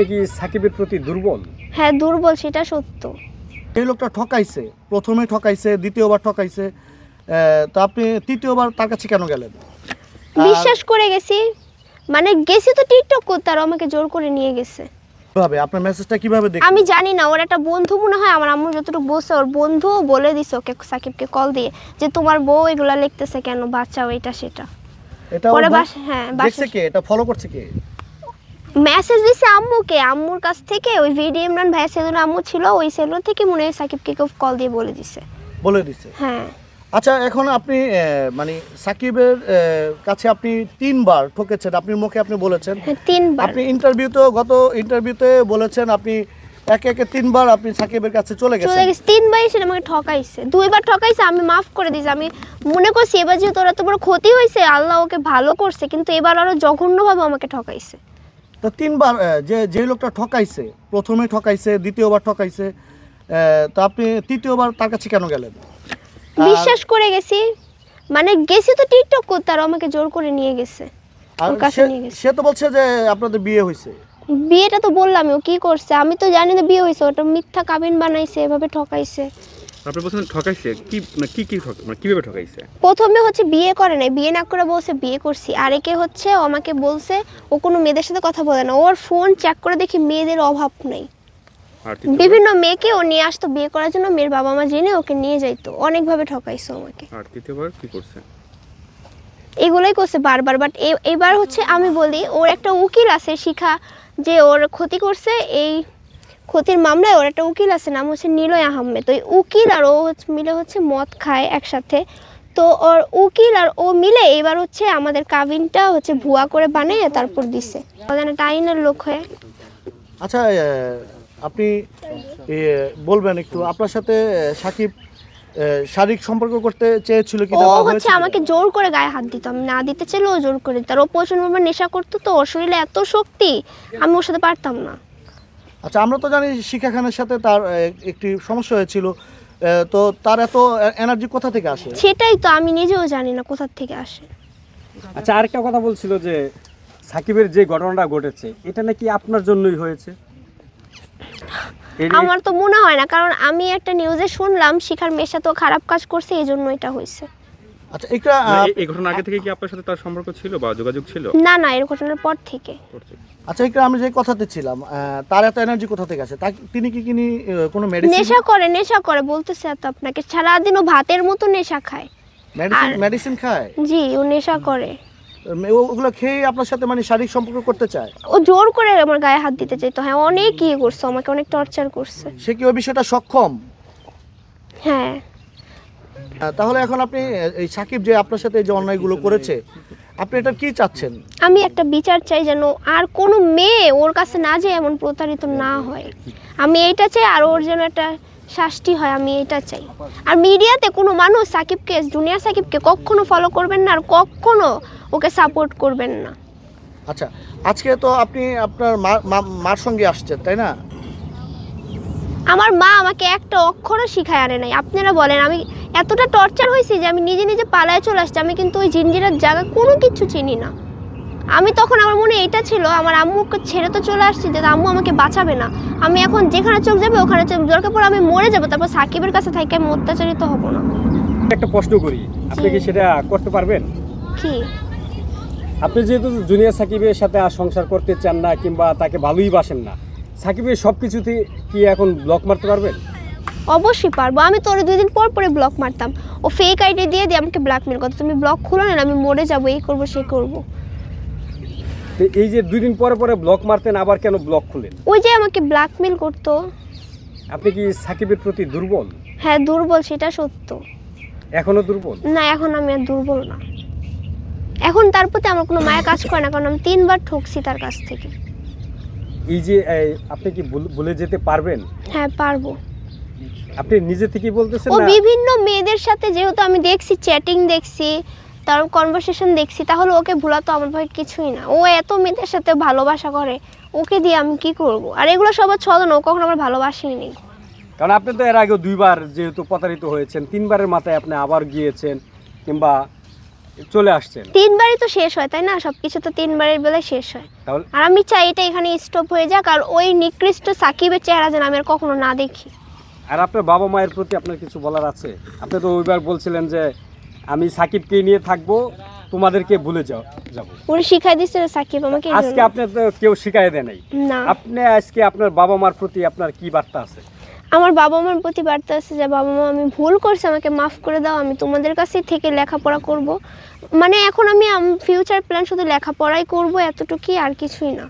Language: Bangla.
আপনি কি সাকিবের প্রতি দুর্বল? হ্যাঁ দুর্বল, সেটা সত্য। এই লোকটা ঠকাইছে, প্রথমে ঠকাইছে, দ্বিতীয়বার ঠকাইছে, তো আপনি তৃতীয়বার তার কাছে কেন গেলেন? বিশ্বাস করে গেছি, মানে গেছি তো টিকটক করতে, আর আমাকে জোর করে নিয়ে গেছে। কিভাবে আপনার মেসেজটা কিভাবে দেখলেন? আমি জানি না, ওর একটা বন্ধু মনে হয়, আমার আম্মু যতটুকু বলছে ওর বন্ধু বলে দিছে ওকে, সাকিবকে কল দিয়ে, যে তোমার বউ এগুলা লিখতেছে কেন, বাঁচাও এটা সেটা। এটা পরে হ্যাঁ দেখছে কে, এটা ফলো করছে কে? মেসেজ দিছে আম্মুকে, আম্মুর কাছ থেকে ওই ভিডিও ইমরান ভাই সেলুন আম্মু ছিল, ওই সেলুন থেকে মনে হয় সাকিবকে কেউ কল দিয়ে বলে দিছে। হ্যাঁ। আচ্ছা, এখন আপনি মানে সাকিবের কাছে আপনি 3 বার ঠকেছেন, আপনি মুখে আপনি বলেছেন। হ্যাঁ 3 বার। আপনি গত ইন্টারভিউতে বলেছেন আপনি একে একে 3 বার আপনি সাকিবের কাছে চলে গেছেন। 3 বারই সে আমাকে ঠকাইছে, 2 বার ঠকাইছে, আমি মাফ করে দিয়েছি। আমি মনে করছি এবার যেহেতু ওরা তো বড় ক্ষতি হয়েছে, আল্লাহ ওকে ভালো করছে, কিন্তু এবার আরো জঘন্যভাবে আমাকে ঠকাইছে। তো 3 বার যে লোকটা ঠকাইছে, প্রথমে ঠকাইছে, দ্বিতীয়বার ঠকাইছে, তো আপনি তৃতীয়বার তার কাছে কেন গেলেন? বিশ্বাস করে গেছি, মানে গেছি তো টিকটক করতে, আর আমাকে জোর করে নিয়ে গেছে। ওর কাছে নিয়ে গেছে। সে তো বলছে যে আপনাদের বিয়ে হয়েছে। বিয়েটা তো বললাম, ও কি করছে আমি তো জানি না বিয়ে হয়েছে, ওটা মিথ্যা কাবিন বানাইছে, এভাবে ঠকাইছে। আপনি বলছেন ঠকাইছে, কি মানে কিভাবে ঠকাইছে? প্রথমে হচ্ছে বিয়ে করে নাই, বিয়ে না করে বলছে বিয়ে করছি, আর একে হচ্ছে ও আমাকে বলছে ও কোনো মেয়েদের সাথে কথা বলে না, ওর ফোন চেক করে দেখি মেয়েদের অভাব নেই, বিভিন্ন মেয়েকে ও নিয়ে আসতো বিয়ে করার জন্য, মেয়ের বাবা মা জেনে ওকে নিয়ে যাইতো, অনেকভাবে ঠকাইছে আমাকে। আর তৃতীয়বার কি করছে? এগুলোই করছে বারবার। বাট এবার হচ্ছে আমি বলি, ওর একটা উকিল আছে শিখা, যে ওর ক্ষতি করছে, এই ক্ষতির মামলায় ওর একটা উকিল আছে, নাম হচ্ছে নিলয় আহমেদ। ওই উকিল আর ও মিলে হচ্ছে মদ খায় একসাথে, তো ওর উকিল আর ও মিলে এবার হচ্ছে আমাদের কাবিনটা হচ্ছে ভুয়া করে বানিয়ে তারপর দিছে, একটা আইনের লোক হয়ে। আচ্ছা, আপনি বলবেন একটু, আপনার সাথে সাকিব শারীরিক সম্পর্ক করতে চেয়েছিল কি? ও হচ্ছে আমাকে জোর করে গায়ে হাত দিত, আমি না দিতে চাইলে ও জোর করে দিত, আর ও প্রচন্ড নেশা করতো, তো ওর শরীরে এত শক্তি, আমি ওর সাথে পারতাম না। আচ্ছা, আমরা তো জানি শিখা খানের সাথে তার একটি সমস্যা হয়েছিল, তো তার এত এনার্জি কোথা থেকে আসে? সেটাই তো আমি নিজেও জানি না কোথা থেকে আসে। আচ্ছা, আরেকটা কথা বলছিল যে সাকিবের যে ঘটনাটা ঘটেছে এটা নাকি আপনার জন্যই হয়েছে। আমার তো মনে হয় না, কারণ আমি একটা নিউজে শুনলাম শিখার মেয়ের সাথে খারাপ কাজ করছে, এই জন্য এটা হয়েছে। আচ্ছা, এটা এই ঘটনা আগে থেকে কি আপনার সাথে তার সম্পর্ক ছিল বা যোগাযোগ ছিল? না না, এর ঘটনার পর থেকে। আচ্ছা, এটা আমি যে কথাতে ছিলাম, তার এত এনার্জি কোথা থেকে আসে? তিনি কি কোনো মেডিসিন? নেশা করে বলতেছে তো আপনাকে, সারাদিন ও ভাতের মতো নেশা খায়। মেডিসিন খায়? জি, ও নেশা করে। ওগুলো খেয়ে আপনার সাথে মানে শারীরিক সম্পর্ক করতে চায়? ও জোর করে আমার গায়ে হাত দিতে চাইতো। হ্যাঁ, অনেক ইয়ে করছে, আমাকে অনেক টর্চার করছে। সে কি ওই বিষয়টা সক্ষম? হ্যাঁ। তাহলে এখন আপনি এই সাকিব যে আপনার সাথে যে অন্যায়গুলো করেছে, আপনি এটা কি চাচ্ছেন? আমি একটা বিচার চাই, যেন আর কোনো মেয়ে ওর কাছে না যায়, এমন প্রতারিত না হয়, আমি এইটা চাই। আর ওর যেন একটা শাস্তি হয়, আমি এটা চাই। আর মিডিয়াতে কোনো মানুষ সাকিবকে, জুনিয়র সাকিবকে কখনো ফলো করবেন না, আর কখনো ওকে সাপোর্ট করবেন না। আচ্ছা, আজকে তো আপনি আপনার মার সঙ্গে আসছেন, তাই না? আমার মা আমাকে একটা অক্ষরও শিখায় আনে নাই। আপনারা বলেন, আমি এতটা টর্চার হয়েছি যে আমি নিজে নিজে পালায় চলে আসছি। আমি কিন্তু ওই জিঞ্জিরার জায়গা কোনো কিছু চিনি না। আমি তখন আমার মনে এটা ছিল, আমার আম্মুকে ছেড়ে তো চলে আসছি, যে আম্মু আমাকে বাঁচাবে না, আমি এখন যেখানে চোখ যাবে ওখানে চোখ, দরকার পড়ে আমি মরে যাবো, তারপর সাকিবের কাছে থেকে আমি অত্যাচারিত হব না। একটা প্রশ্ন করি, আপনি কি সেটা করতে পারবেন? কি? আপনি যেহেতু জুনিয়র সাকিবের সাথে আর সংসার করতে চান না, কিংবা তাকে ভালোই বাসেন না, সাকিবের সব কিছুতে কি এখন ব্লক মারতে পারবেন? অবশ্যই পারবো। আমি তো ওর 2 দিন পর পরে ব্লক মারতাম, ও ফেক আইডি দিয়ে আমাকে ব্ল্যাকমেল করতো, তুমি ব্লক খুলো না, আমি মরে যাবো, এই করবো সেই করবো। এই যে 2 দিন পরে পরে ব্লক মারতেন, আবার কেন ব্লক খুলেন? ওই যে আমাকে ব্ল্যাকমেল করতো। আপনি কি সাকিবের প্রতি দুর্বল? হ্যাঁ দুর্বল, সেটা সত্য। এখনো দুর্বল? না, এখন আমি আর দুর্বল না। এখন তার প্রতি আমার কোনো মায়া কাজ করে না, কারণ আমি 3 বার ঠকছি তার কাছ থেকে। এই যে আপনি কি ভুলে যেতে পারবেন? হ্যাঁ পারবো। আপনি নিজে থেকেই বলতেছেন ও না? বিভিন্ন মেয়েদের সাথে যেহেতু আমি দেখছি, চ্যাটিং দেখছি, তার কনভারসেশন দেখছি, তাহলে ওকে ভোলা তো আমার ভাই কিছুই না। ও এত মেয়েদের সাথে ভালোবাসা করে, ওকে দিয়ে আমি কি করব? আর এগুলো সবার ছলনা, ও কখনো আমার ভালোবাসেনি। কারণ আপনি তো এর আগেও 2 বার যেহেতু প্রতারিত হয়েছেন, 3 বারের মাথায় আপনি আবার গিয়েছেন, কিংবা চলে আসছেন। 3 বারই তো শেষ হয় তাই না, সবকিছু তো 3 বারের বেলায় শেষ হয়। তাহলে আর আমি চাই এটা এখানে স্টপ হয়ে যাক, আর ওই নিকৃষ্ট সাকিবের চেহারা যেন আমি আর কখনো না দেখি। আর আপনার বাবা মায়ের প্রতি আপনার কিছু বলার আছে? আপনি তো ওইবার বলছিলেন যে আমি সাকিবকে নিয়ে থাকবো, তোমাদেরকে ভুলে যাবো। ওরা শিখাই দিচ্ছে সাকিব আমাকে এই আজকে জন্য। আপনি তো কেউ শিখাই দেয় নাই, না, আপনি আজকে আপনার বাবা মার প্রতি আপনার কি বার্তা আছে? আমার বাবা মার প্রতি বার্তা আছে যে বাবা মা আমি ভুল করছি, আমাকে মাফ করে দাও, আমি তোমাদের কাছে থেকে লেখাপড়া করব। মানে এখন আমি ফিউচার প্ল্যান শুধু লেখাপড়াই করব, এতটুকুই, আর কিছুই না।